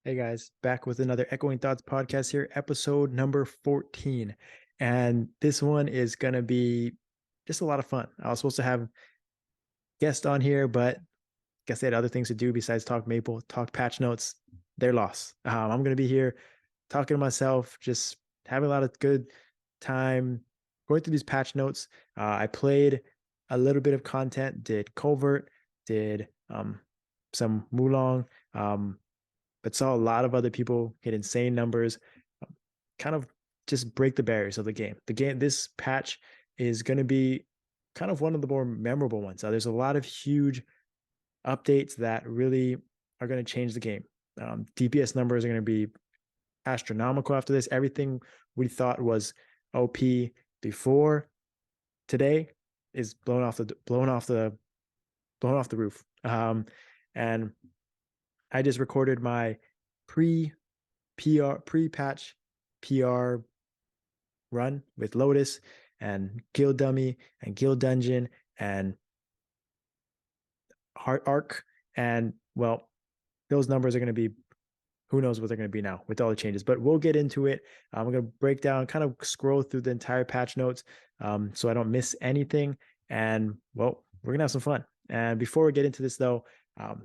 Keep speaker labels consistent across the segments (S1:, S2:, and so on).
S1: Hey guys, back with another Echoing Thoughts podcast here, episode number 14. And this one is going to be just a lot of fun. I was supposed to have guests on here, but guess they had other things to do besides talk Maple, talk patch notes. They're lost. I'm going to be here talking to myself, just having a lot of good time going through these patch notes. I played a little bit of content, did Covert, did some Mulong, but saw a lot of other people hit insane numbers, kind of just break the barriers of the game. This patch is going to be kind of one of the more memorable ones. There's a lot of huge updates that really are going to change the game. DPS numbers are going to be astronomical after this. Everything we thought was OP before today is blown off the roof. And I just recorded my pre-patch PR run with Lotus and Guild Dummy and Guild Dungeon and Heart Arc. And well, those numbers are going to be, who knows what they're going to be now with all the changes, but we'll get into it. I'm going to break down, kind of scroll through the entire patch notes so I don't miss anything. And well, we're going to have some fun. And before we get into this though,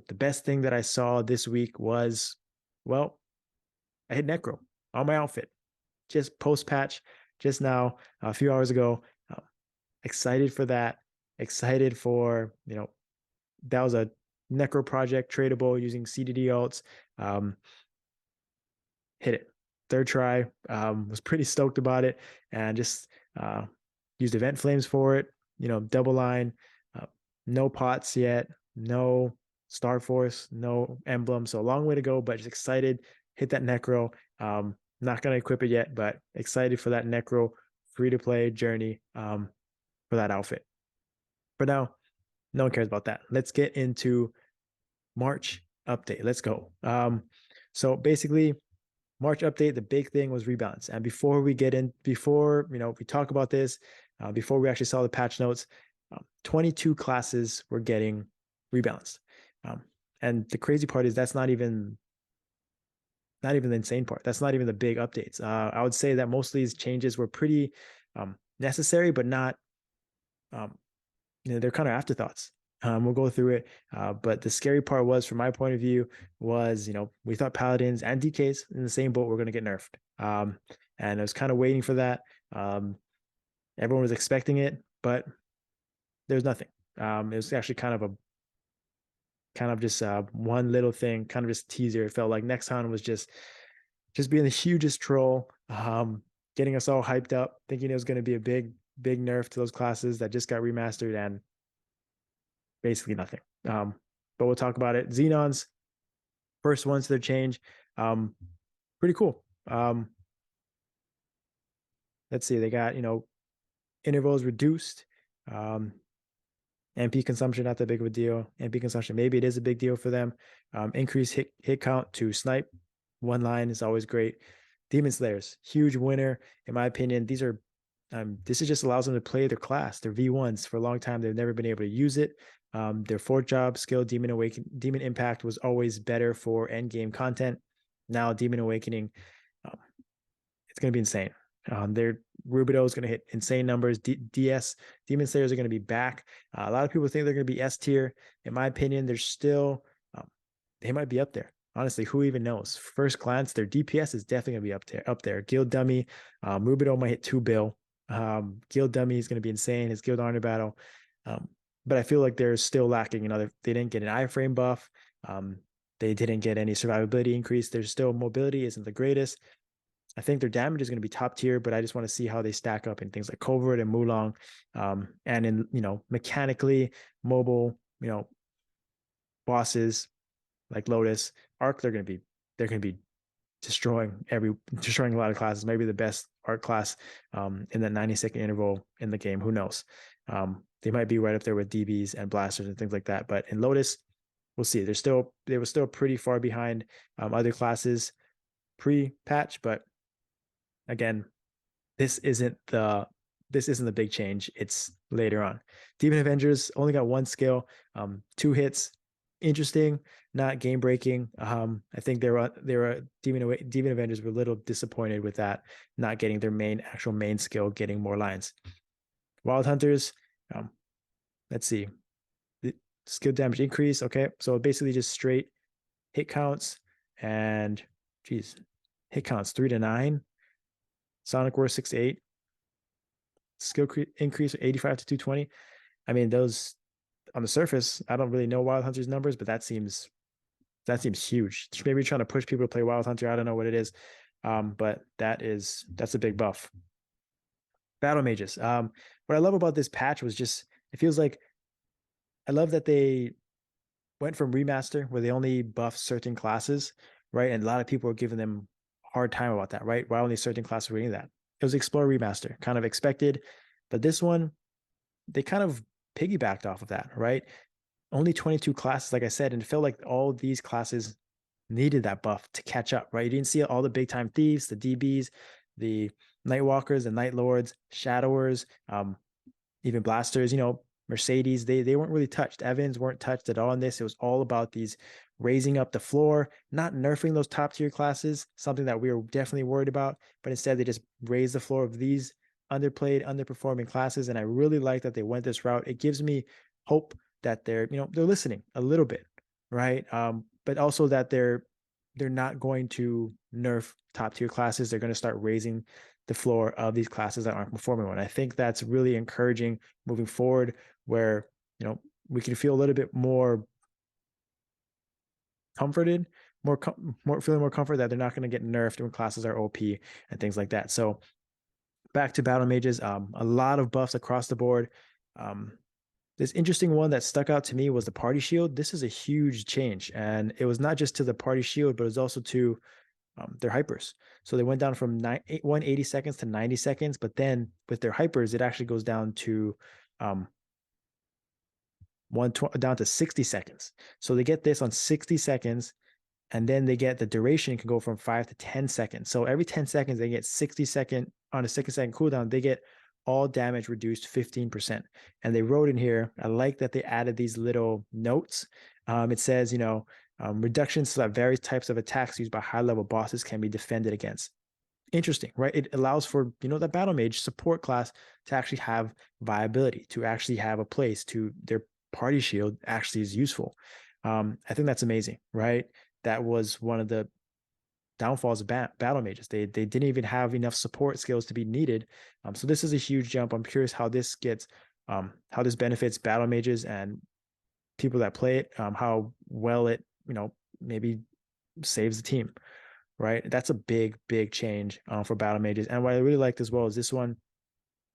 S1: the best thing that I saw this week was, well, I hit Necro on my outfit, just post patch, just now, a few hours ago. Excited for that. Excited for, that was a Necro project, tradable using CDD alts. Hit it. Third try. Was pretty stoked about it and just used event flames for it. Double line. No pots yet. No Star Force. No emblem. So a long way to go, but just excited. Hit that Necro. Not going to equip it yet, but excited for that Necro free-to-play journey for that outfit. For now, no one cares about that. Let's get into March update. Let's go. So basically, March update, the big thing was rebalance. And before we talk about this, before we actually saw the patch notes, 22 classes were getting rebalanced. And the crazy part is that's not even the insane part. That's not even the big updates. I would say that most of these changes were pretty necessary, but not, they're kind of afterthoughts. We'll go through it. But the scary part was, from my point of view, was, we thought Paladins and DKs in the same boat were going to get nerfed. And I was kind of waiting for that. Everyone was expecting it, but there's nothing. It was actually kind of just one little thing, kind of just teaser. It felt like Nexon was just being the hugest troll, getting us all hyped up, thinking it was going to be a big nerf to those classes that just got remastered, and basically nothing. But we'll talk about it. Xenon's first ones to their change. Pretty cool. Let's see. They got, intervals reduced. MP consumption, not that big of a deal. MP consumption, maybe it is a big deal for them. Increased hit count to snipe. One line is always great. Demon Slayers, huge winner, in my opinion. This just allows them to play their class, their V1s. For a long time, they've never been able to use it. Their fourth job skill, Demon Impact, was always better for end game content. Now Demon Awakening, it's going to be insane. Their Rubido is going to hit insane numbers. DS Demon Slayers are going to be back. A lot of people think they're going to be S tier. In my opinion, they're still, they might be up there. Honestly, who even knows? First glance, their DPS is definitely going to be up there. Guild Dummy, Rubido might hit 2 bill. Guild Dummy is going to be insane. His Guild Honor battle. But I feel like they're still lacking. They didn't get an iframe buff. They didn't get any survivability increase. There's still mobility isn't the greatest. I think their damage is going to be top tier, but I just want to see how they stack up in things like Covert and Mulong, and in, mechanically mobile, bosses like Lotus, Arc. They're going to be destroying a lot of classes. Maybe the best Arc class in that 90-second interval in the game. Who knows? They might be right up there with DBs and blasters and things like that. But in Lotus, we'll see. They were still pretty far behind other classes pre-patch, but again, this isn't the big change. It's later on. Demon Avengers only got one skill, 2 hits, interesting, not game breaking. I think Demon Avengers were a little disappointed with that, not getting their actual main skill, getting more lines. Wild Hunters, um, let's see, the skill damage increase. Okay, so basically just straight hit counts and geez, hit counts 3 to 9, Sonic Wars 6 to 8, skill increase 85 to 220. I mean, those on the surface, I don't really know Wild Hunter's numbers, but that seems huge. Maybe trying to push people to play Wild Hunter. I don't know what it is, but that's a big buff. Battle mages. What I love about this patch was just it feels like I love that they went from remaster where they only buff certain classes, right? And a lot of people are giving them a hard time about that, right? Why only certain classes were getting that? It was Explore remaster, kind of expected, but this one they kind of piggybacked off of that, right? Only 22 classes, like I said, and it felt like all these classes needed that buff to catch up, right? You didn't see all the big time thieves, the DBs, the Nightwalkers, the Night Lords, Shadowers, even Blasters, Mercedes, they weren't really touched. Evans weren't touched at all in this. It was all about these raising up the floor, not nerfing those top tier classes, something that we were definitely worried about, but instead they just raised the floor of these underplayed, underperforming classes. And I really like that they went this route. It gives me hope that they're listening a little bit, right? But also that they're not going to nerf top tier classes. They're going to start raising the floor of these classes that aren't performing well. And I think that's really encouraging moving forward, where we can feel a little bit more comforted, more feeling more comfort that they're not going to get nerfed when classes are OP and things like that. So back to battle mages, a lot of buffs across the board. This interesting one that stuck out to me was the party shield. This is a huge change, and it was not just to the party shield, but it was also to their hypers. So they went down from 180 seconds to 90 seconds, but then with their hypers, it actually goes down to down to 60 seconds. So they get this on 60 seconds, and then they get the duration can go from 5 to 10 seconds. So every 10 seconds, they get 60-second on a 60-second cooldown. They get all damage reduced 15%. And they wrote in here, I like that they added these little notes. It says, reductions so that various types of attacks used by high-level bosses can be defended against. Interesting, right? It allows for, that battle mage support class to actually have viability, to actually have a place, to their party shield actually is useful. I think that's amazing, right? That was one of the downfalls of battle mages. They didn't even have enough support skills to be needed. So this is a huge jump. I'm curious how this how this benefits battle mages and people that play it, how well it, maybe saves the team, right? That's a big change for battle mages. And what I really liked as well is this one,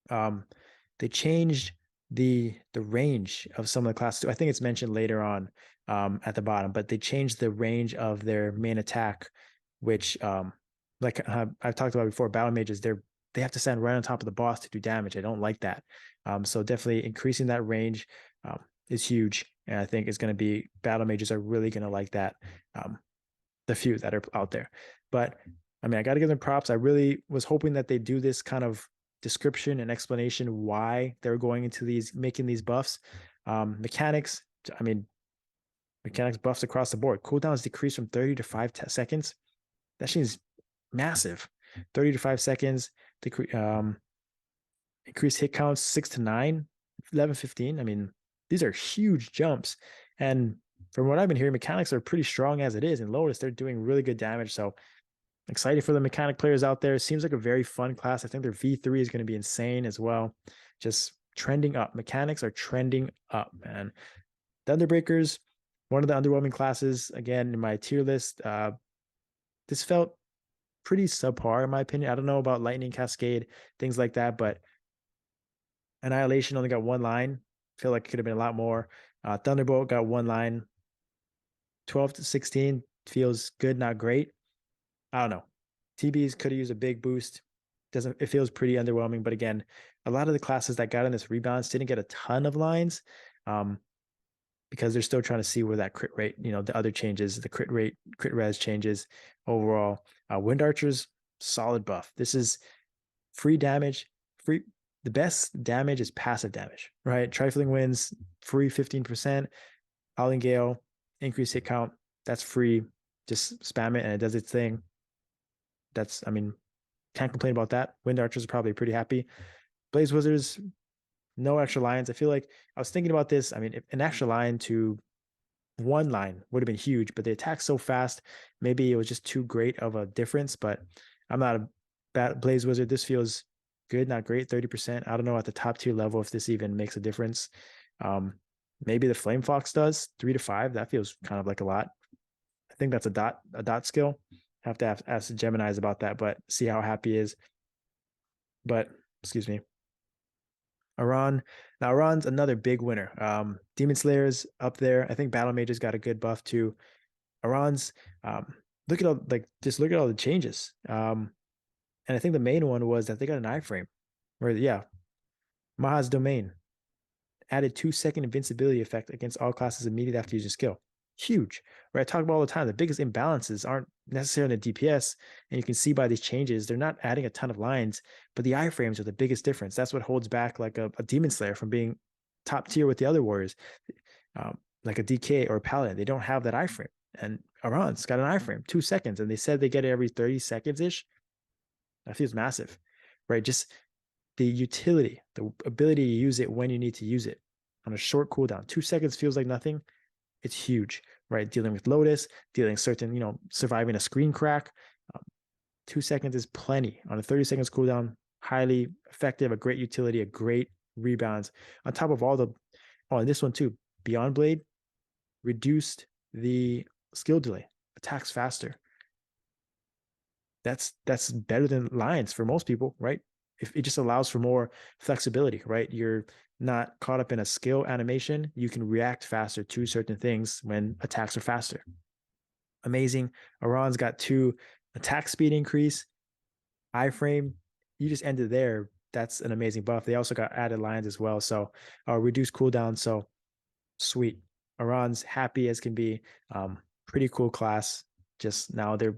S1: they changed the range of some of the classes. I think it's mentioned later on at the bottom, but they changed the range of their main attack, which like I've talked about before, battle mages, they have to stand right on top of the boss to do damage. I don't like that. So definitely increasing that range is huge. And I think it's going to be, battle mages are really going to like that. The few that are out there. But I mean, I got to give them props. I really was hoping that they do this kind of description and explanation why they're going into making these buffs. Mechanics, I mean, mechanics buffs across the board. Cooldowns decreased from 30 to 5 seconds. That seems massive. 30 to 5 seconds. Increased hit counts 6 to 9, 11, 15. I mean, these are huge jumps. And from what I've been hearing, mechanics are pretty strong as it is. In Lotus, they're doing really good damage. So excited for the mechanic players out there. It seems like a very fun class. I think their V3 is going to be insane as well. Just trending up. Mechanics are trending up, man. Thunderbreakers, one of the underwhelming classes. Again, in my tier list, this felt pretty subpar in my opinion. I don't know about Lightning Cascade, things like that, but Annihilation only got one line. I feel like it could have been a lot more. Thunderbolt got one line. 12 to 16 feels good, not great. I don't know. TBs could have used a big boost. It feels pretty underwhelming. But again, a lot of the classes that got in this rebalance didn't get a ton of lines because they're still trying to see where that crit rate, the other changes, the crit rate, crit res changes overall. Wind Archers, solid buff. This is free damage. The best damage is passive damage, right? Trifling Winds, free 15%. Howling Gale, increased hit count. That's free. Just spam it and it does its thing. That's, I mean, can't complain about that. Wind Archers are probably pretty happy. Blaze Wizards, no extra lines. I feel like I was thinking about this. I mean, if an extra line to one line would have been huge, but they attack so fast. Maybe it was just too great of a difference, but I'm not a bad Blaze Wizard. This feels good, not great, 30%. I don't know at the top tier level if this even makes a difference. Maybe the Flame Fox does 3 to 5. That feels kind of like a lot. I think that's a dot skill. Have to ask the Geminis about that, but see how happy he is. But excuse me. Aran. Now Aran's another big winner. Demon Slayer's up there. I think Battle Mage's got a good buff too. Aran's look at all the changes. And I think the main one was that they got an iframe. Where Maha's Domain added 2-second invincibility effect against all classes immediately after using skill. Huge, right? I talk about all the time. The biggest imbalances aren't necessarily in the DPS, and you can see by these changes, they're not adding a ton of lines, but the iframes are the biggest difference. That's what holds back like a Demon Slayer from being top tier with the other warriors, like a DK or a Paladin. They don't have that iframe, and Aran's got an iframe, 2 seconds, and they said they get it every 30 seconds ish. That feels massive, right? Just the utility, the ability to use it when you need to use it on a short cooldown. 2 seconds feels like nothing. It's huge, right? Dealing with Lotus, dealing certain, surviving a screen crack. 2 seconds is plenty on a 30 seconds cooldown. Highly effective, a great utility, a great rebound. On top of and this one too, Beyond Blade reduced the skill delay, attacks faster. That's better than lines for most people, right? If it just allows for more flexibility, right? You're not caught up in a skill animation. You can react faster to certain things when attacks are faster. Amazing. Aran's got 2 attack speed increase, iframe. You just ended there. That's an amazing buff. They also got added lines as well. So reduced cooldown. So sweet. Aran's happy as can be. Pretty cool class. Just now they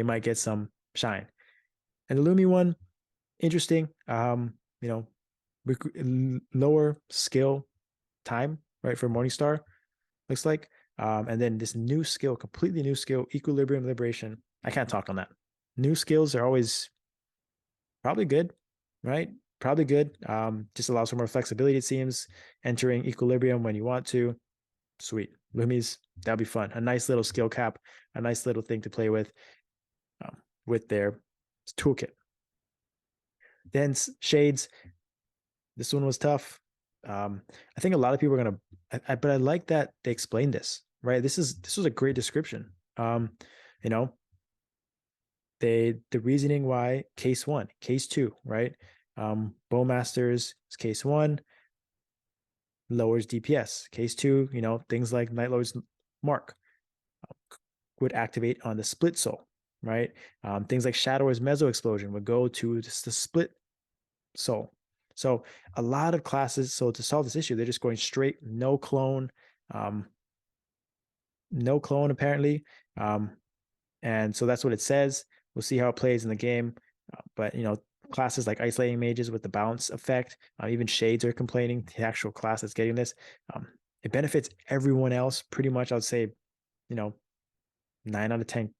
S1: might get some shine. And the Lumi one, interesting. Lower skill time, right, for Morningstar, looks like. And then this new skill, completely new skill, Equilibrium Liberation. I can't talk on that. New skills are always probably good, right? Probably good. Just allows for more flexibility, it seems. Entering Equilibrium when you want to. Sweet. Lumi's, that'll be fun. A nice little skill cap, a nice little thing to play with their toolkit. Then Shades. This one was tough. I think a lot of people are gonna, but I like that they explained this, right? This was a great description. The reasoning why case 1, case 2, right? Bowmasters is case 1, lowers DPS. Case 2, things like Night Lord's Mark would activate on the split soul, right? Things like Shadow's Meso Explosion would go to the split soul. So a lot of classes, so to solve this issue, they're just going straight, no clone apparently. And so that's what it says. We'll see how it plays in the game. But classes like Isolating Mages with the bounce effect, even Shades are complaining, the actual class that's getting this. It benefits everyone else pretty much. I would say, 9 out of 10,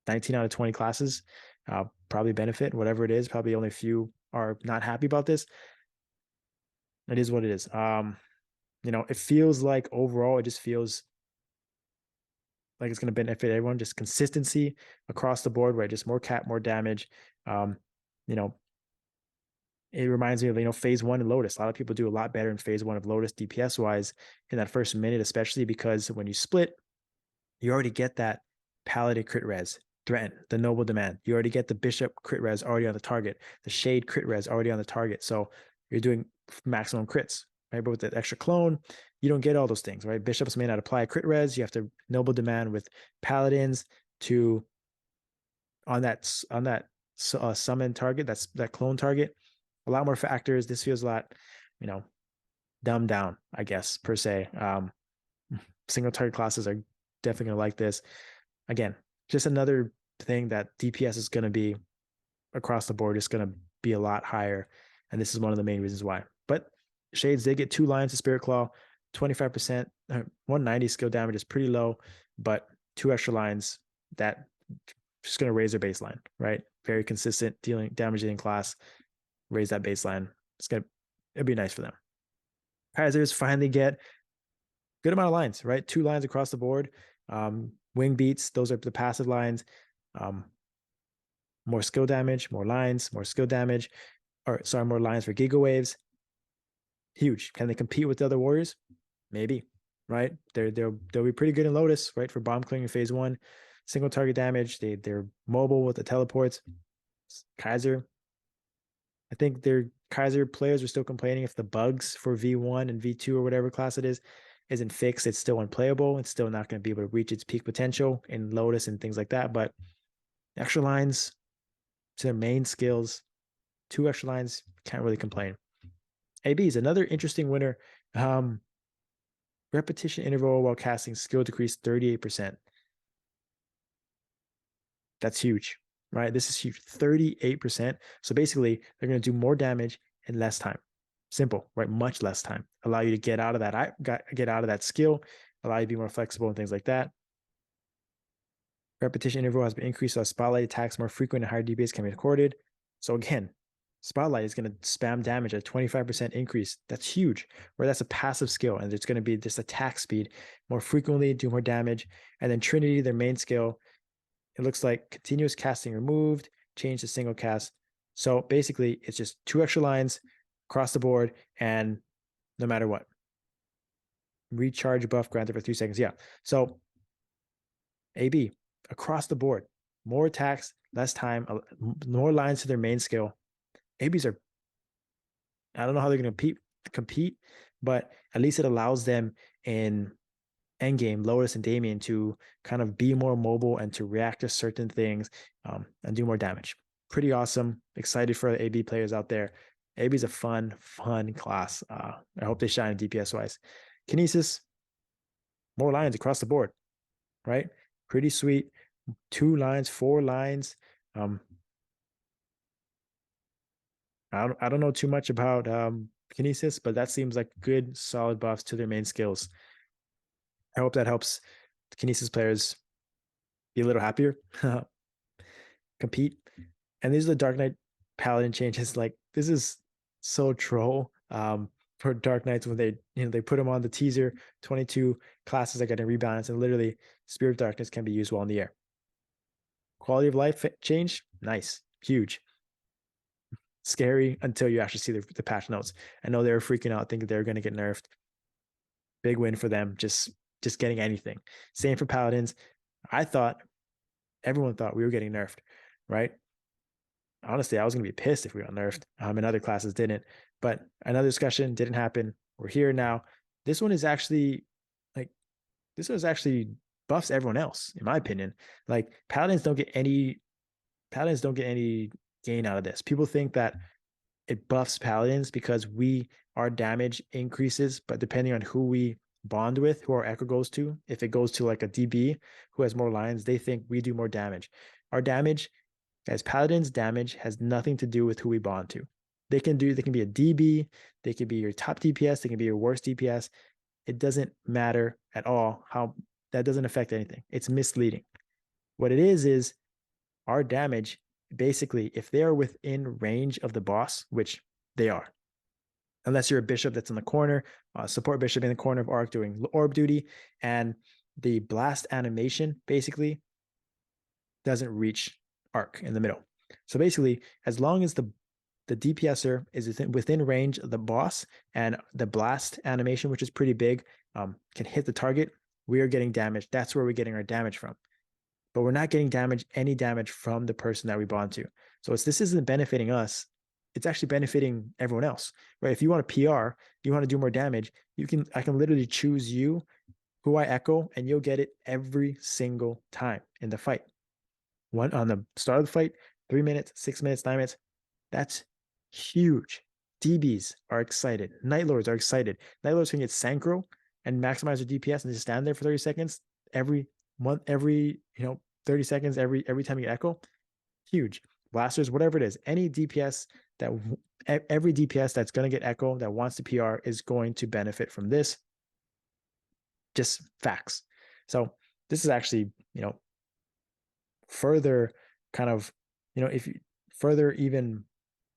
S1: 19 out of 20 classes probably benefit, whatever it is. Probably only a few are not happy about this. It is what it is. It feels like overall, it just feels like it's going to benefit everyone. Just consistency across the board, right? Just more cap, more damage. It reminds me of, phase 1 in Lotus. A lot of people do a lot better in phase 1 of Lotus DPS wise in that first minute, especially because when you split, you already get that Paladin crit res, threaten, the Noble Demand. You already get the Bishop crit res already on the target, the Shade crit res already on the target. So you're doing maximum crits, right? But with the extra clone, you don't get all those things, right? Bishops may not apply crit res. You have to Noble Demand with Paladins to on that summon target, that's that clone target. A lot more factors. This feels a lot, dumbed down, I guess, per se. Single target classes are definitely going to like this. Again, just another thing that DPS is going to be across the board, is going to be a lot higher. And this is one of the main reasons why. But Shades did get 2 lines of Spirit Claw, 25% 190 skill damage is pretty low, but 2 extra lines that just going to raise their baseline, right? Very consistent dealing damage in class, raise that baseline. It'd be nice for them. Kaisers finally get good amount of lines, right? 2 lines across the board. Wing beats, those are the passive lines. More skill damage, more lines, more skill damage, more lines for Giga Waves. Huge. Can they compete with the other warriors? Maybe, right? They'll be pretty good in Lotus, right? For bomb clearing in phase 1. Single target damage. They're mobile with the teleports. Kaiser. I think their Kaiser players are still complaining if the bugs for V1 and V2 or whatever class it is isn't fixed. It's still unplayable. It's still not going to be able to reach its peak potential in Lotus and things like that. But extra lines to their main skills, 2 extra lines, can't really complain. AB is another interesting winner. Repetition interval while casting skill decreased 38%. That's huge, right? This is huge, 38%. So basically, they're going to do more damage in less time. Simple, right? Much less time. Allow you to get out of that skill, allow you to be more flexible and things like that. Repetition interval has been increased, so spotlight attacks more frequent and higher DPS can be recorded. So again, spotlight is going to spam damage at 25% increase. That's huge, where that's a passive skill, and it's going to be this attack speed more frequently, do more damage. And then Trinity, their main skill, it looks like continuous casting removed, change to single cast. So basically, it's just 2 extra lines across the board, and no matter what. Recharge buff granted for 3 seconds. Yeah. So AB across the board, more attacks, less time, more lines to their main skill. ABs are, I don't know how they're going to compete, but at least it allows them in endgame, Lotus and Damien, to kind of be more mobile and to react to certain things and do more damage. Pretty awesome. Excited for the AB players out there. AB is a fun class. I hope they shine DPS wise. Kinesis, more lines across the board, right? Pretty sweet. 2 lines, 4 lines. I don't know too much about Kinesis, but that seems like good, solid buffs to their main skills. I hope that helps the Kinesis players be a little happier, compete. And these are the Dark Knight Paladin changes. Like, this is so troll for Dark Knights when they put them on the teaser. 22 classes that get a rebalance, and literally Spirit of Darkness can be used while in the air. Quality of life change, nice, huge. Scary until you actually see the patch notes. I know they were freaking out, thinking they were going to get nerfed. Big win for them, just getting anything. Same for Paladins. Everyone thought we were getting nerfed, right? Honestly, I was going to be pissed if we got nerfed, and other classes didn't. But another discussion didn't happen. We're here now. This one actually buffs everyone else, in my opinion. Like, Paladins don't get any gain out of this. People think that it buffs Paladins because our damage increases, but depending on who we bond with, who our echo goes to, if it goes to like a DB who has more lines, they think we do more damage. Our damage, as Paladins, damage has nothing to do with who we bond to. They can be a DB, they can be your top DPS, they can be your worst DPS. It doesn't matter at all. That doesn't affect anything. It's misleading. What it is our damage, basically, if they are within range of the boss, which they are, unless you're a bishop that's in the corner, support bishop in the corner of Arc doing orb duty, and the blast animation basically doesn't reach Arc in the middle. So basically, as long as the DPSer is within range of the boss and the blast animation, which is pretty big, can hit the target, we are getting damage. That's where we're getting our damage from. But we're not getting any damage from the person that we bond to. So this isn't benefiting us. It's actually benefiting everyone else, right? If you want a PR, you want to do more damage, I can literally choose you, who I echo, and you'll get it every single time in the fight. One on the start of the fight, 3 minutes, 6 minutes, 9 minutes. That's huge. DBs are excited. Night Lords are excited. Night Lords can get synchro and maximize their DPS and just stand there for 30 seconds every 30 seconds every time you echo. Huge. Blasters, whatever it is, every DPS that's going to get echo that wants to PR is going to benefit from this. Just facts. So this is actually, further kind of, if you further even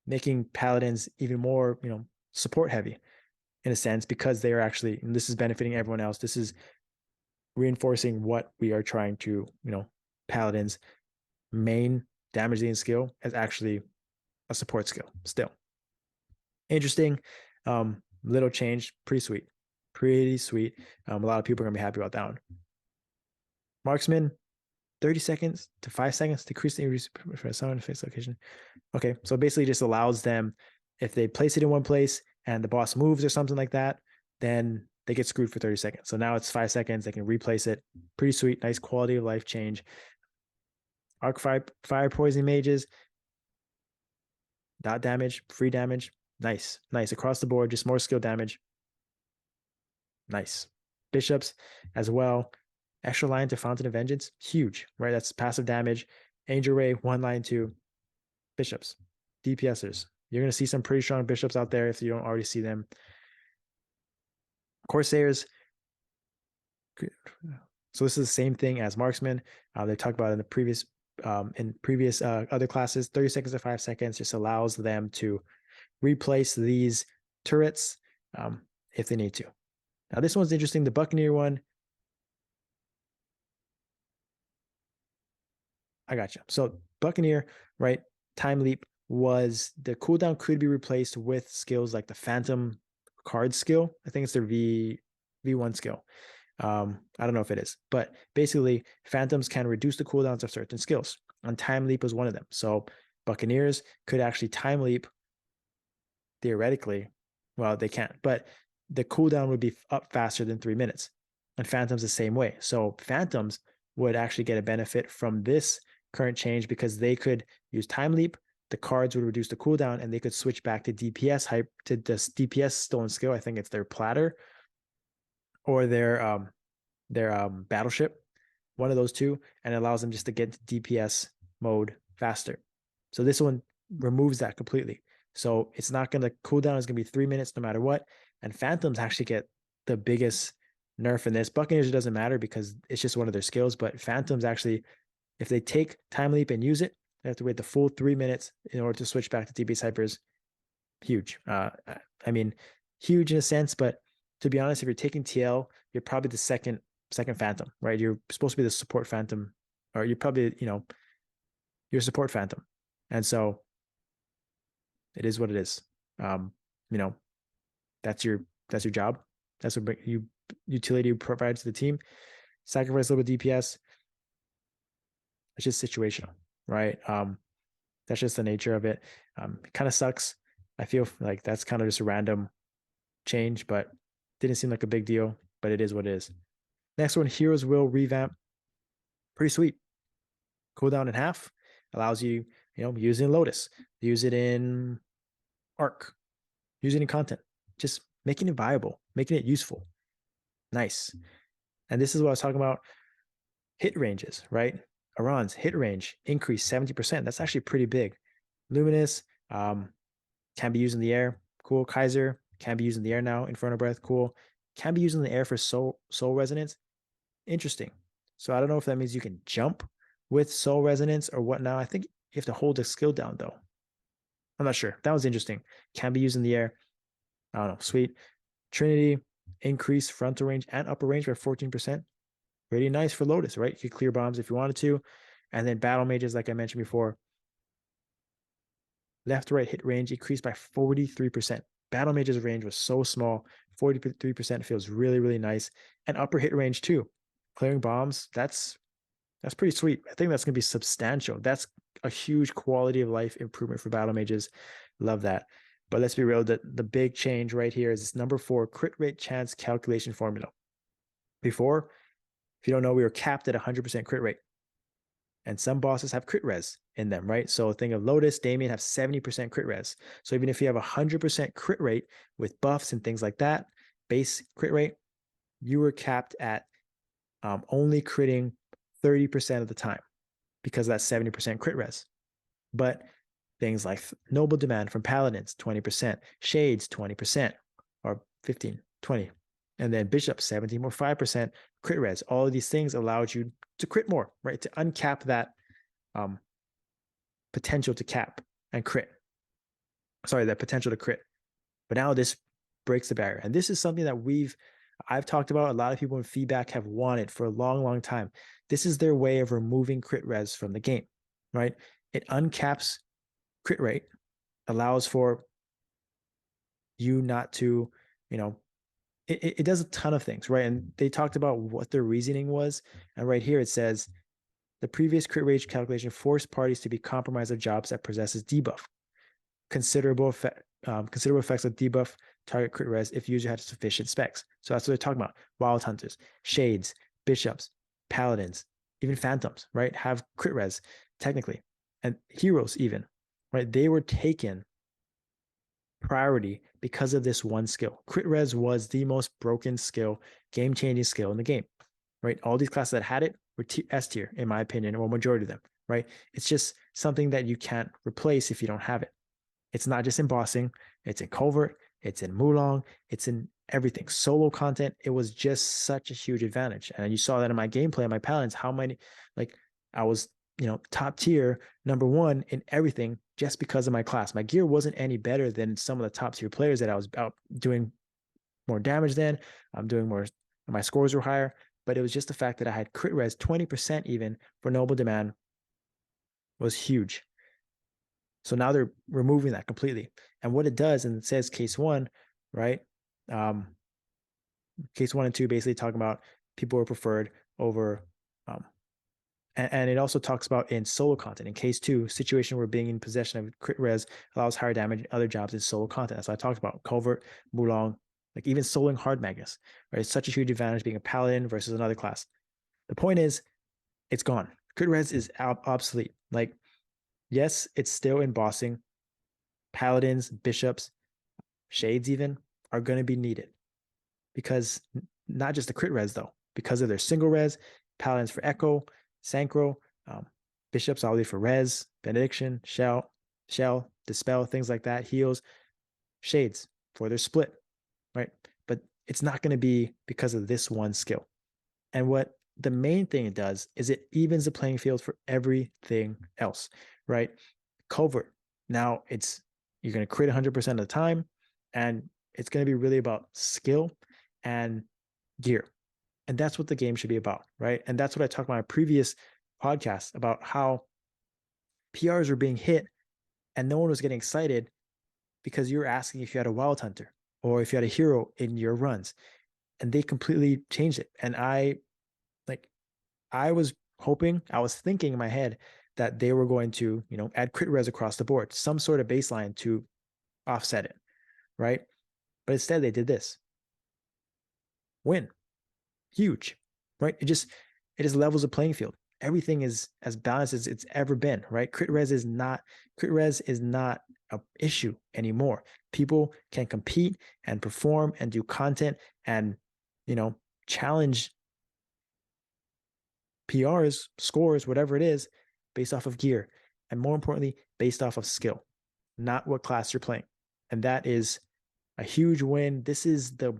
S1: making paladins even more, support heavy in a sense, because they are actually, and this is benefiting everyone else. This is reinforcing what we are trying to, paladins main damage dealing skill is actually a support skill still. Interesting. Little change, pretty sweet. Pretty sweet. A lot of people are gonna be happy about that one. Marksman, 30 seconds to 5 seconds to decrease the for a summon fixed location. Okay, so basically just allows them, if they place it in one place and the boss moves or something like that, then they get screwed for 30 seconds. So now it's 5 seconds, they can replace it. Pretty sweet, nice quality of life change. Arc fire poison mages, dot damage, free damage. Nice, nice. Across the board, just more skill damage. Nice. Bishops as well. Extra line to Fountain of Vengeance. Huge, right? That's passive damage. Angel Ray, 1 line to bishops. DPSers. You're going to see some pretty strong bishops out there if you don't already see them. Corsairs. So this is the same thing as Marksman. They talked about in the previous other classes. 30 seconds to 5 seconds just allows them to replace these turrets if they need to. Now this one's interesting. The Buccaneer one. I gotcha. So Buccaneer, right? Time Leap was the cooldown could be replaced with skills like the Phantom card skill. I think it's their V1 skill. I don't know if it is, but basically Phantoms can reduce the cooldowns of certain skills, and Time Leap was one of them. So Buccaneers could actually Time Leap theoretically. Well, they can't, but the cooldown would be up faster than 3 minutes, and Phantoms the same way. So Phantoms would actually get a benefit from this current change because they could use Time Leap. The cards would reduce the cooldown, and they could switch back to DPS hype to this DPS stolen skill. I think it's their Platter or their Battleship, one of those two, and it allows them just to get to DPS mode faster. So this one removes that completely. So it's not going to cooldown is going to be 3 minutes no matter what. And Phantoms actually get the biggest nerf in this. Buccaneers, it doesn't matter because it's just one of their skills. But Phantoms actually, if they take Time Leap and use it, they have to wait the full 3 minutes in order to switch back to DPS hypers. Huge. I mean, huge in a sense, but to be honest, if you're taking TL, you're probably the second Phantom, right? You're supposed to be the support Phantom, or you're probably, you're support Phantom. And so it is what it is. That's your job. That's what utility you provide to the team. Sacrifice a little bit DPS. It's just situational, right? That's just the nature of it. It kind of sucks. I feel like that's kind of just a random change, but didn't seem like a big deal, but it is what it is. Next one, Heroes Will Revamp. Pretty sweet. Cooldown in half. Allows you, use it in Lotus. Use it in Arc. Use it in content. Just making it viable. Making it useful. Nice. And this is what I was talking about. Hit ranges, right? Aran's hit range increased 70%. That's actually pretty big. Luminous can be used in the air. Cool. Kaiser can be used in the air now. Inferno Breath. Cool. Can be used in the air for soul resonance. Interesting. So I don't know if that means you can jump with soul resonance or what now. I think you have to hold the skill down though. I'm not sure. That was interesting. Can be used in the air. I don't know. Sweet. Trinity increase frontal range and upper range by 14%. Pretty nice for Lotus, right? You could clear bombs if you wanted to. And then battle mages, like I mentioned before, left to right hit range increased by 43%. Battle mages range was so small. 43% feels really, really nice. And upper hit range too. Clearing bombs, that's pretty sweet. I think that's going to be substantial. That's a huge quality of life improvement for battle mages. Love that. But let's be real, the big change right here is this number 4 crit rate chance calculation formula. Before, if you don't know, we were capped at 100% crit rate. And some bosses have crit res in them, right? So think of Lotus, Damien have 70% crit res. So even if you have 100% crit rate with buffs and things like that, base crit rate, you were capped at only critting 30% of the time because that's 70% crit res. But things like Noble Demand from Paladins, 20%, Shades, 20%, or 15, 20. And then Bishop 17.5% crit res. All of these things allowed you to crit more, right? To uncap that potential to cap and crit. Sorry, that potential to crit. But now this breaks the barrier. And this is something that I've talked about, a lot of people in feedback have wanted for a long, long time. This is their way of removing crit res from the game, right? It uncaps crit rate, allows for you not to, it does a ton of things, right? And they talked about what their reasoning was. And right here it says, the previous crit rate calculation forced parties to be compromised of jobs that possesses debuff. Considerable effects of debuff target crit res if user had sufficient specs. So that's what they're talking about. Wild hunters, shades, bishops, paladins, even phantoms, right? Have crit res technically, and heroes even, right? They were taken priority because of this one skill. Crit res was the most broken skill, game-changing skill in the game, right? All these classes that had it were S tier, in my opinion, or majority of them, right? It's just something that you can't replace if you don't have it. It's not just in bossing, it's in covert, it's in Mulong, it's in everything. Solo content, it was just such a huge advantage. And you saw that in my gameplay, my paladins, how many, like I was, top tier, number one in everything just because of my class. My gear wasn't any better than some of the top tier players that I was out doing more damage than. I'm doing more, my scores were higher, but it was just the fact that I had crit res 20% even for noble demand was huge. So now they're removing that completely. And what it does, and it says case one, right? Case 1 and 2 basically talking about people are preferred over, and it also talks about in solo content. In case 2, situation where being in possession of crit res allows higher damage in other jobs in solo content. That's what I talked about. Covert, Mulong, like even soloing hard Magus, right? It's such a huge advantage being a paladin versus another class. The point is, it's gone. Crit res is obsolete. Like, yes, it's still in bossing. Paladins, bishops, shades even are going to be needed because not just the crit res though, because of their single res, paladins for echo, synchro, bishops obviously for res, benediction, shell, dispel, things like that, heals, shades for their split, right? But it's not going to be because of this one skill. And what the main thing it does is it evens the playing field for everything else, right? Covert. Now you're going to crit 100% of the time, and it's going to be really about skill and gear. And that's what the game should be about, right? And that's what I talked about in my previous podcast about how PRs were being hit and no one was getting excited because you were asking if you had a wild hunter or if you had a hero in your runs. And they completely changed it. And I was thinking in my head that they were going to, add crit res across the board, some sort of baseline to offset it, right? But instead they did this. Win. Huge, right? It just levels the playing field. Everything is as balanced as it's ever been, right? Crit res is not an issue anymore. People can compete and perform and do content and, challenge PRs, scores, whatever it is, based off of gear. And more importantly, based off of skill, not what class you're playing. And that is a huge win. This is the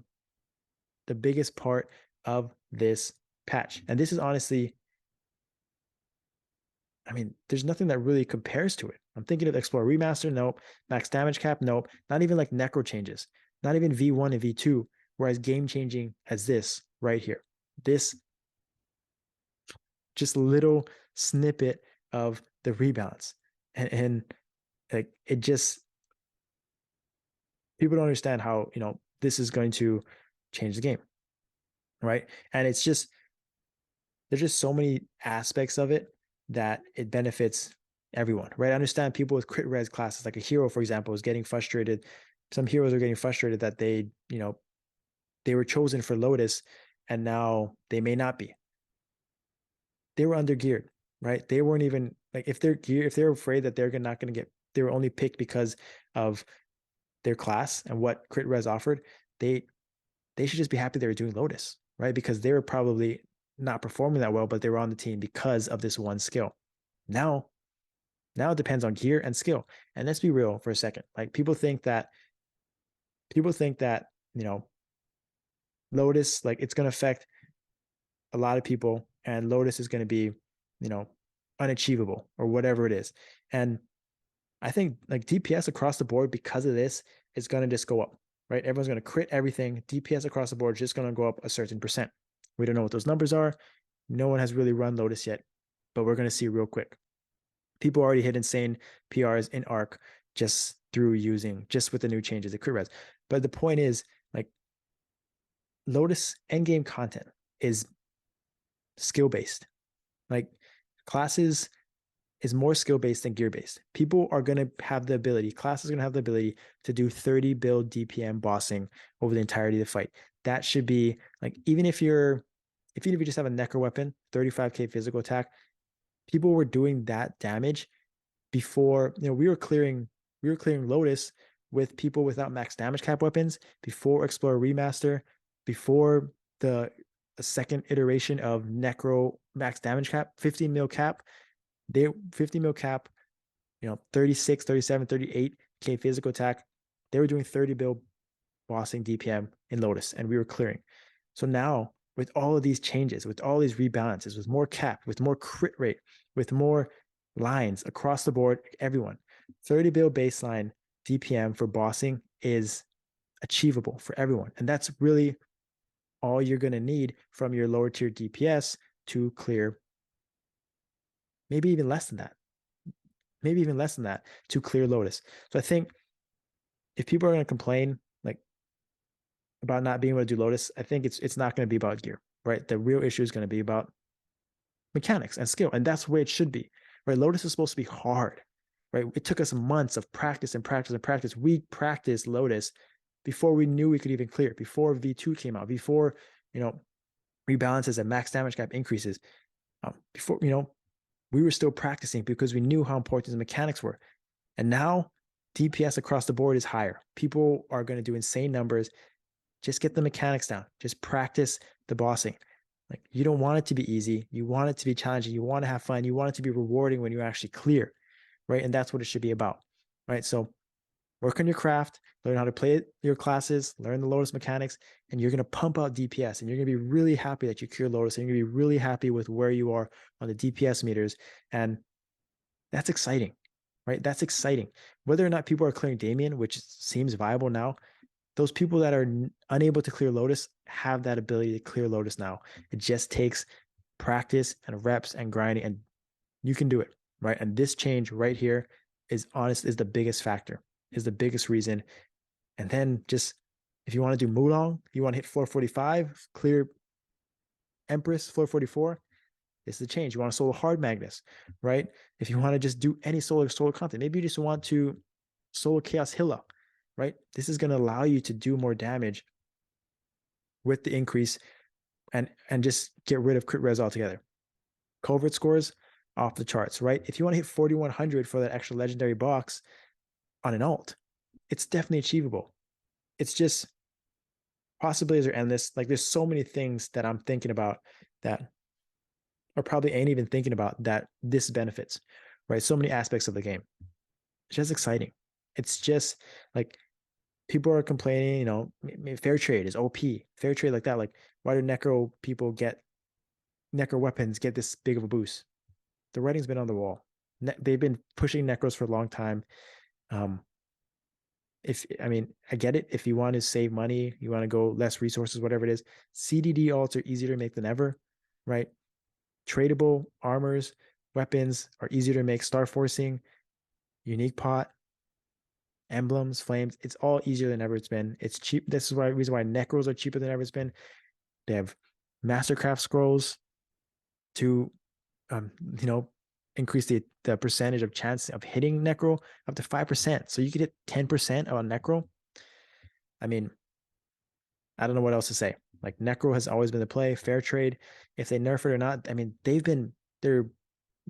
S1: biggest part of this patch. And this is honestly, there's nothing that really compares to it. I'm thinking of Explore Remaster, nope. Max damage cap, nope. Not even like necro changes, not even V1 and V2 were as game changing as this right here. This just little snippet of the rebalance. And like it just, people don't understand how, this is going to change the game. Right. And it's just, there's just so many aspects of it that it benefits everyone, right? I understand people with crit res classes, like a hero, for example, is getting frustrated. Some heroes are getting frustrated that they were chosen for Lotus and now they may not be. They were under geared, right? They weren't even like, if they're afraid that they're not going to get, they were only picked because of their class and what crit res offered. They should just be happy they were doing Lotus, right? Because they were probably not performing that well, but they were on the team because of this one skill. Now it depends on gear and skill. And let's be real for a second. Like people think that, Lotus, like it's going to affect a lot of people, and Lotus is going to be, unachievable or whatever it is. And I think like DPS across the board because of this is going to just go up, right? Everyone's going to crit everything. DPS across the board is just going to go up a certain percent. We don't know what those numbers are. No one has really run Lotus yet, but we're going to see real quick. People already hit insane PRs in Arc just with the new changes, the crit res. But the point is, like, Lotus endgame content is skill based. Like, classes is more skill based than gear based. People are going to have the ability, classes are going to have the ability to do 30 build DPM bossing over the entirety of the fight. That should be like, even if you just have a Necro weapon, 35k physical attack, people were doing that damage before, we were clearing Lotus with people without max damage cap weapons, before Explorer Remaster, before the second iteration of Necro max damage cap, 15 mil cap. 50 mil cap, 36, 37, 38k physical attack. They were doing 30 bill bossing DPM in Lotus, and we were clearing. So now, with all of these changes, with all these rebalances, with more cap, with more crit rate, with more lines across the board, everyone, 30 bill baseline DPM for bossing is achievable for everyone. And that's really all you're going to need from your lower tier DPS to clear. Maybe even less than that to clear Lotus. So I think if people are going to complain like about not being able to do Lotus, I think it's not going to be about gear, right? The real issue is going to be about mechanics and skill, and that's the way it should be, right? Lotus is supposed to be hard, right? It took us months of practice and practice and practice. We practiced Lotus before we knew we could even clear it, before V2 came out, before, rebalances and max damage cap increases, before, we were still practicing because we knew how important the mechanics were. And now DPS across the board is higher. People are going to do insane numbers. Just get the mechanics down. Just practice the bossing. Like, you don't want it to be easy. You want it to be challenging. You want to have fun. You want it to be rewarding when you actually clear, right? And that's what it should be about, right? So work on your craft, learn how to play your classes, learn the Lotus mechanics, and you're going to pump out DPS, and you're going to be really happy that you clear Lotus, and you're going to be really happy with where you are on the DPS meters. And that's exciting, right? That's exciting. Whether or not people are clearing Damien, which seems viable now, those people that are unable to clear Lotus have that ability to clear Lotus now. It just takes practice and reps and grinding, and you can do it, right? And this change right here is the biggest factor, is the biggest reason. And then just, if you want to do Mulong, you want to hit floor 45, clear Empress, floor 44, this is the change. You want to solo hard Magnus, right? If you want to just do any solo content, maybe you just want to solo Chaos Hilla, right? This is going to allow you to do more damage with the increase and just get rid of crit res altogether. Covert scores off the charts, right? If you want to hit 4,100 for that extra legendary box on an alt, it's definitely achievable. It's just, possibilities are endless. Like, there's so many things that I'm thinking about that, or probably ain't even thinking about, that this benefits, right? So many aspects of the game. It's just exciting. It's just like, people are complaining, fair trade is OP. Fair trade like that. Like, why do Necro weapons get this big of a boost? The writing's been on the wall. They've been pushing Necros for a long time. I get it. If you want to save money, you want to go less resources, whatever it is, CDD alts are easier to make than ever, right? Tradable armors, weapons are easier to make. Star forcing, unique pot, emblems, flames, it's all easier than ever it's been. It's cheap. This is the reason why Necros are cheaper than ever it's been. They have Mastercraft scrolls to, increase the percentage of chance of hitting Necro up to 5%. So you could hit 10% on Necro. I mean, I don't know what else to say. Like, Necro has always been the play. Fair trade, if they nerf it or not, I mean, their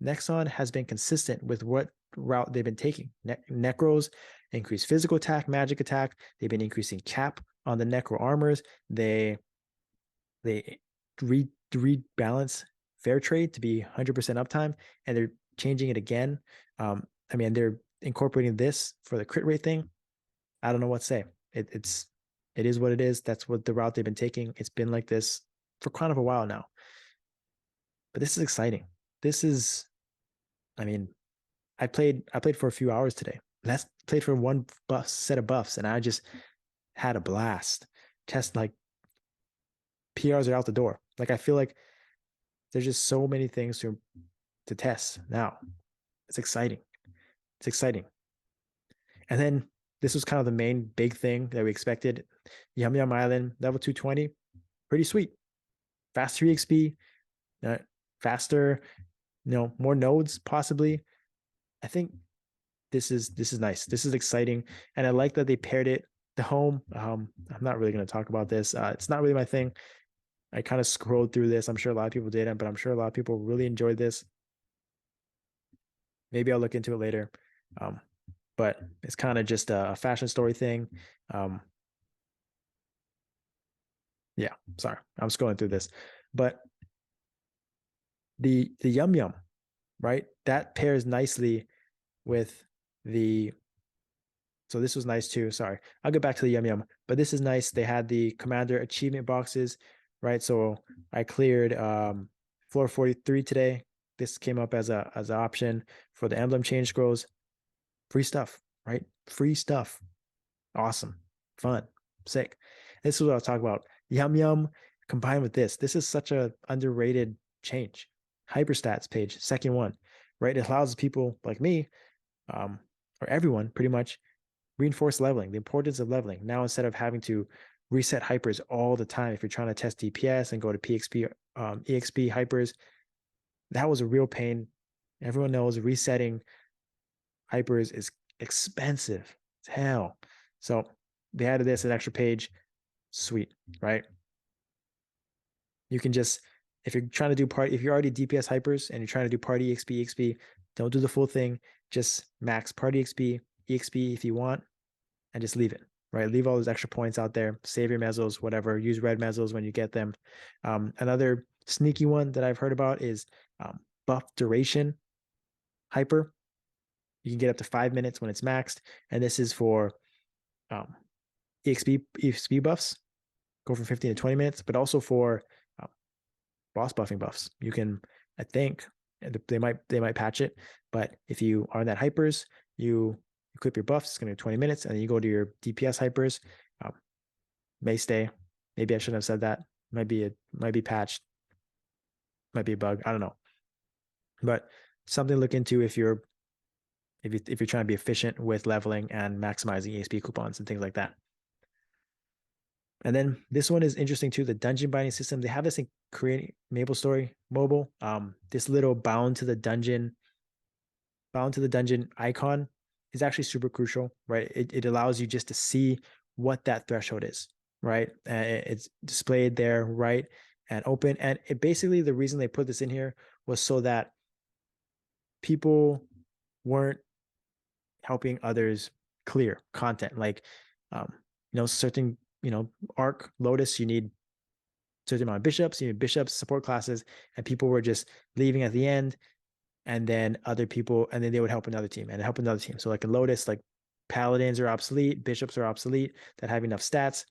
S1: Nexon has been consistent with what route they've been taking. Necros increase physical attack, magic attack. They've been increasing cap on the Necro armors. They rebalance fair trade to be 100% uptime, and they're changing it again. They're incorporating this for the crit rate thing. I don't know what to say. It's It is what it is. That's what the route they've been taking. It's been like this for kind of a while now. But this is exciting. This is, I mean, I played for a few hours today. Let's played for one buff set of buffs, and I just had a blast. Test like PRs are out the door. Like I feel like there's just so many things to test now. It's exciting. It's exciting. And then this was kind of the main big thing that we expected. Yum Yum Island, level 220, pretty sweet. Faster EXP, faster, more nodes possibly. I think this is nice. This is exciting, and I like that they paired it. The home. I'm not really going to talk about this. It's not really my thing. I kind of scrolled through this. I'm sure a lot of people didn't, but I'm sure a lot of people really enjoyed this. Maybe I'll look into it later. But it's kind of just a fashion story thing. Yeah, sorry, I'm scrolling through this, but the Yum Yum, right? That pairs nicely with the. So this was nice too. Sorry, I'll get back to the Yum Yum, but this is nice. They had the Commander achievement boxes, right? So I cleared floor 43 today. This came up as an option for the emblem change scrolls. Free stuff, right? Free stuff. Awesome, fun, sick. This is what I was talking about. Yum Yum combined with this. This is such a underrated change. Hyperstats page, second one, right? It allows people like me, or everyone pretty much, reinforce leveling, the importance of leveling. Now, instead of having to reset hypers all the time, if you're trying to test DPS and go to PXP, EXP hypers, that was a real pain. Everyone knows resetting hypers is expensive as hell. So they added this, an extra page. Sweet, right? You can just, if you're trying to do if you're already DPS hypers and you're trying to do party EXP, don't do the full thing. Just max party EXP if you want, and just leave it, right? Leave all those extra points out there. Save your mezzos, whatever. Use red mezzos when you get them. Another sneaky one that I've heard about is buff duration hyper. You can get up to 5 minutes when it's maxed, and this is for EXP buffs. Go from 15 to 20 minutes, but also for boss buffing buffs. You can, I think, they might patch it, but if you are in that hypers, you clip your buffs. It's going to be 20 minutes, and then you go to your DPS hypers. May stay. Maybe I shouldn't have said that. Might be patched. Might be a bug. I don't know, but something to look into if you're trying to be efficient with leveling and maximizing EXP coupons and things like that. And then this one is interesting too, the dungeon binding system. They have this in Korean MapleStory mobile. This little bound to the dungeon icon is actually super crucial, right? It allows you just to see what that threshold is, right? It's displayed there, right? And open. And it basically, the reason they put this in here was so that people weren't helping others clear content. Like, certain, Arc, Lotus, you need certain amount of bishops, you need bishops, support classes, and people were just leaving at the end. And then other people, and then they would help another team and help another team. So like in Lotus, like Paladins are obsolete, bishops are obsolete that have enough stats.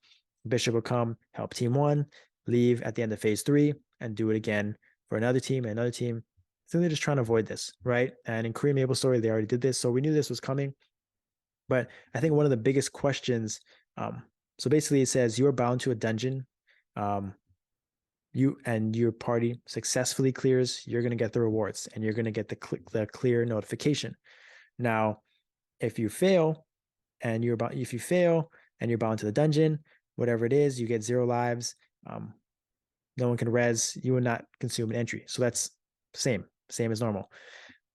S1: Bishop will come, help team one, leave at the end of phase 3, and do it again for another team and another team. So they're just trying to avoid this, right? And in Korean MapleStory, they already did this. So we knew this was coming. But I think one of the biggest questions, so basically it says you are bound to a dungeon. You and your party successfully clears, you're going to get the rewards and you're going to get the clear notification. Now, if you fail and you're bound to the dungeon, whatever it is, you get 0 lives. No one can res. You will not consume an entry. So that's same as normal.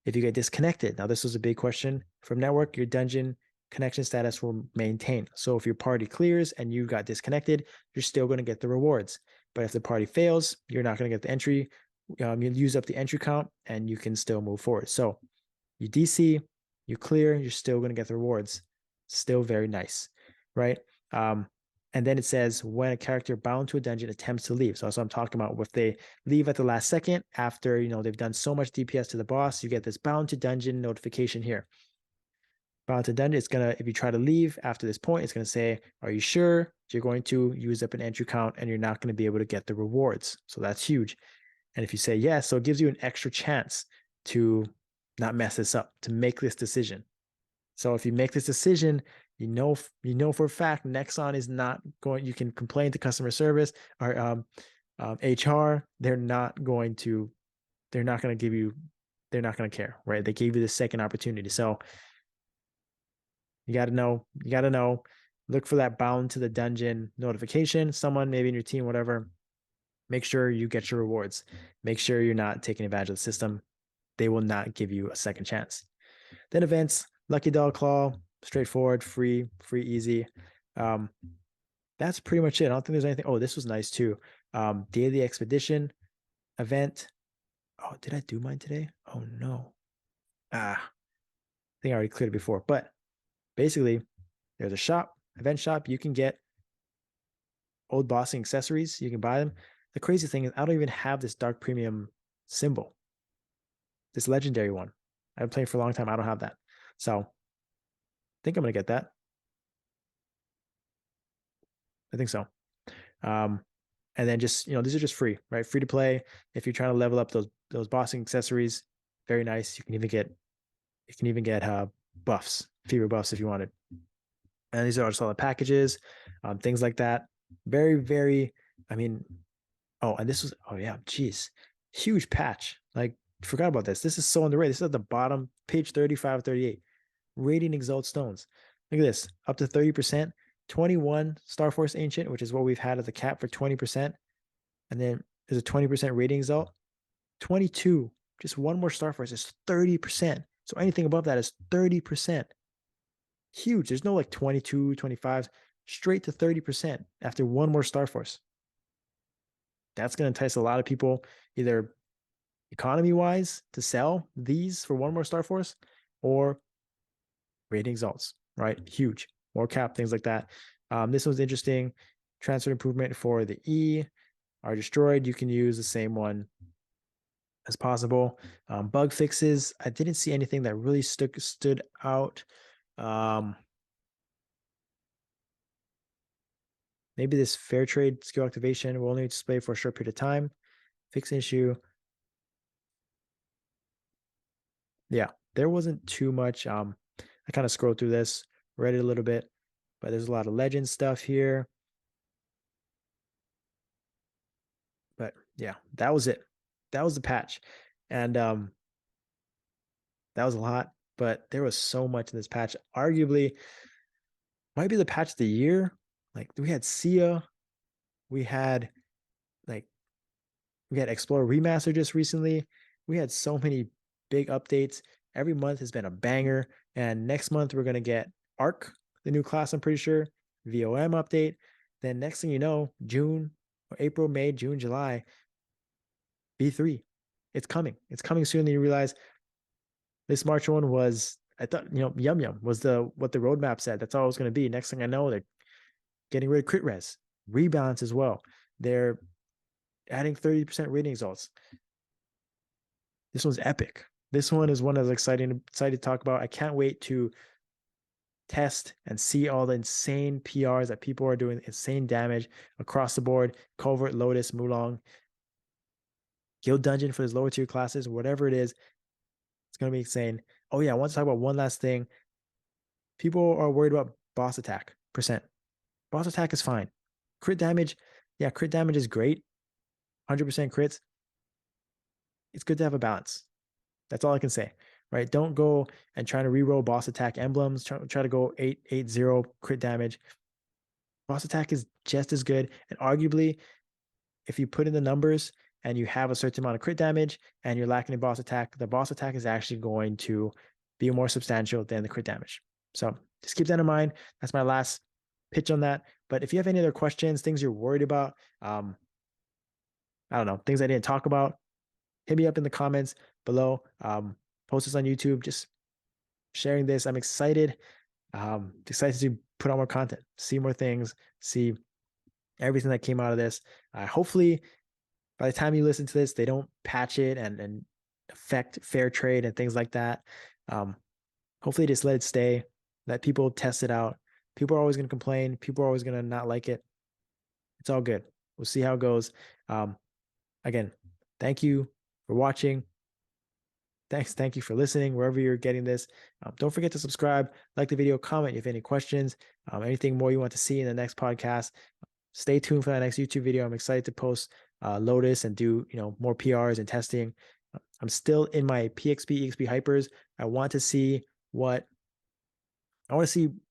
S1: If you get disconnected, now this was a big question from network, your dungeon connection status will maintain. So if your party clears and you got disconnected, you're still going to get the rewards. But if the party fails, you're not going to get the entry. You use up the entry count and you can still move forward. So you DC, you clear, you're still going to get the rewards. Still very nice, right? And then it says when a character bound to a dungeon attempts to leave. So that's what I'm talking about. If they leave at the last second after, they've done so much DPS to the boss, you get this bound to dungeon notification here. Bound to dungeon, it's gonna, if you try to leave after this point, it's gonna say, are you sure you're going to use up an entry count and you're not going to be able to get the rewards? So that's huge. And if you say yes, so it gives you an extra chance to not mess this up, to make this decision. So if you make this decision, you know for a fact Nexon is not going. You can complain to customer service or HR. They're not going to give you. They're not going to care, right? They gave you the second opportunity. So you got to know. You got to know. Look for that bound to the dungeon notification. Someone maybe in your team, whatever. Make sure you get your rewards. Make sure you're not taking advantage of the system. They will not give you a second chance. Then events, Lucky Dog Claw, straightforward, free, easy. That's pretty much it. I don't think there's anything. Oh, this was nice too. Daily Expedition event. Oh, did I do mine today? Oh no. I think I already cleared it before. But basically, there's a shop, event shop. You can get old bossing accessories. You can buy them. The crazy thing is I don't even have this dark premium symbol. This legendary one. I've been playing for a long time. I don't have that. So I think I'm going to get that. I think so. And then just, these are just free, right? Free to play. If you're trying to level up those bossing accessories, very nice. You can even get buffs, fever buffs if you wanted. And these are just all the packages, things like that. Very, very, and this was, geez, huge patch. Like, forgot about this. This is so underrated. This is at the bottom, page 35, 38. Radiant Exalt Stones. Look at this, up to 30%. 21 Star Force Ancient, which is what we've had as a cap for 20%. And then there's a 20% Radiant Exalt. 22, just one more Star Force is 30%. So anything above that is 30%. Huge. There's no like 22, 25, straight to 30% after one more Star Force. That's going to entice a lot of people, either economy-wise, to sell these for one more Star Force, or Radiant Exalts, right? Huge. More cap, things like that. This one's interesting. Transfer improvement for the E are destroyed. You can use the same one as possible. Bug fixes. I didn't see anything that really stood out. Maybe this fair trade skill activation will only display for a short period of time. Fix issue. Yeah, there wasn't too much. I kind of scrolled through this, read it a little bit, but there's a lot of legend stuff here. But yeah, that was it. That was the patch. And that was a lot, but there was so much in this patch. Arguably, might be the patch of the year. Like, we had Sia, we had Explorer Remaster just recently. We had so many big updates. Every month has been a banger. And next month we're gonna get Arc, the new class, I'm pretty sure, VOM update. Then next thing you know, June or April, May, June, July, B3. It's coming. It's coming sooner than you realize. This March one was, I thought, Yum Yum was what the roadmap said. That's all it was going to be. Next thing I know, they're getting rid of crit res, rebalance as well. They're adding 30% rating exalts. This one's epic. This one is one that's excited to talk about. I can't wait to test and see all the insane PRs that people are doing, insane damage across the board. Covert, Lotus, Mulong, Guild Dungeon for his lower tier classes, whatever it is. It's going to be insane. Oh yeah, I want to talk about one last thing. People are worried about boss attack percent. Boss attack is fine. Crit damage, yeah, crit damage is great. 100% crits. It's good to have a balance. That's all I can say, right? Don't go and try to reroll boss attack emblems. Try to go 8-8-0 crit damage. Boss attack is just as good. And arguably, if you put in the numbers and you have a certain amount of crit damage and you're lacking in boss attack, the boss attack is actually going to be more substantial than the crit damage. So just keep that in mind. That's my last pitch on that. But if you have any other questions, things you're worried about, I don't know, things I didn't talk about, hit me up in the comments below. Post this on YouTube, just sharing this. I'm excited to put out more content, see more things, see everything that came out of this. Hopefully by the time you listen to this, they don't patch it and affect fair trade and things like that. Hopefully just let it stay. Let people test it out. People are always going to complain. People are always going to not like it. It's all good. We'll see how it goes. Again, thank you for watching. Thank you for listening wherever you're getting this. Don't forget to subscribe, like the video, comment if you have any questions, anything more you want to see in the next podcast. Stay tuned for that next YouTube video. I'm excited to post Lotus and do more PRs and testing. I'm still in my PXP EXP hypers. I want to see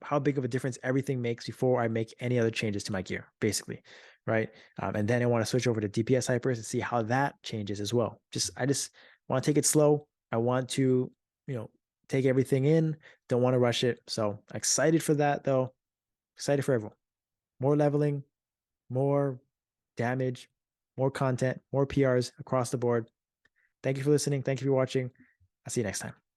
S1: how big of a difference everything makes before I make any other changes to my gear, basically, right? And then I want to switch over to DPS hypers and see how that changes as well. I just want to take it slow. I want to, take everything in. Don't want to rush it. So excited for that though. Excited for everyone. More leveling, more damage, more content, more PRs across the board. Thank you for listening. Thank you for watching. I'll see you next time.